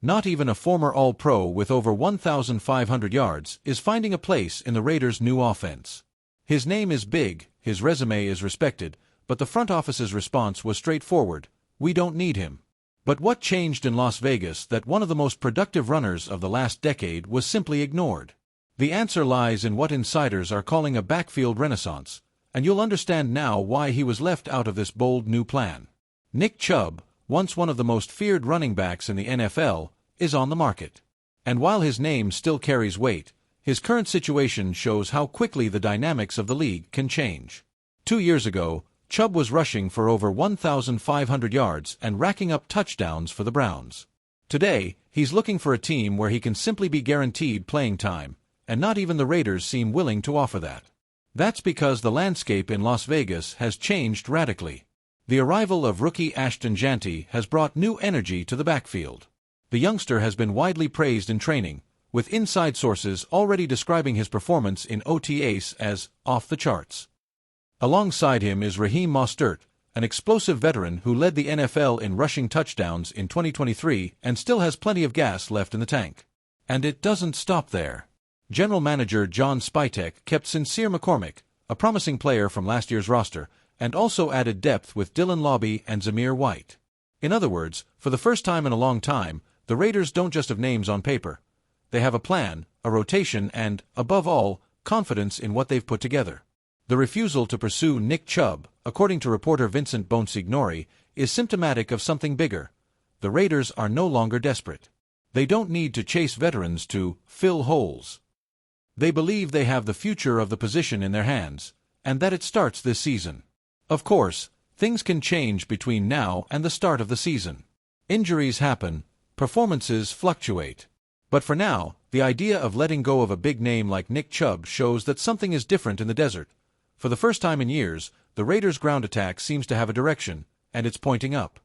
Not even a former All-Pro with over 1,500 yards is finding a place in the Raiders' new offense. His name is big, his resume is respected, but the front office's response was straightforward: we don't need him. But what changed in Las Vegas that one of the most productive runners of the last decade was simply ignored? The answer lies in what insiders are calling a backfield renaissance, and you'll understand now why he was left out of this bold new plan. Nick Chubb, once one of the most feared running backs in the NFL, is on the market. And while his name still carries weight, his current situation shows how quickly the dynamics of the league can change. 2 years ago, Chubb was rushing for over 1,500 yards and racking up touchdowns for the Browns. Today, he's looking for a team where he can simply be guaranteed playing time, and not even the Raiders seem willing to offer that. That's because the landscape in Las Vegas has changed radically. The arrival of rookie Ashton Jeanty has brought new energy to the backfield. The youngster has been widely praised in training, with inside sources already describing his performance in OTAs as off the charts. Alongside him is Raheem Mostert, an explosive veteran who led the NFL in rushing touchdowns in 2023 and still has plenty of gas left in the tank. And it doesn't stop there. General Manager John Spytek kept Sincere McCormick, a promising player from last year's roster, and also added depth with Dylan Lobby and Zamir White. In other words, for the first time in a long time, the Raiders don't just have names on paper. They have a plan, a rotation, and, above all, confidence in what they've put together. The refusal to pursue Nick Chubb, according to reporter Vincent Bonsignori, is symptomatic of something bigger. The Raiders are no longer desperate. They don't need to chase veterans to fill holes. They believe they have the future of the position in their hands, and that it starts this season. Of course, things can change between now and the start of the season. Injuries happen, performances fluctuate. But for now, the idea of letting go of a big name like Nick Chubb shows that something is different in the desert. For the first time in years, the Raiders' ground attack seems to have a direction, and it's pointing up.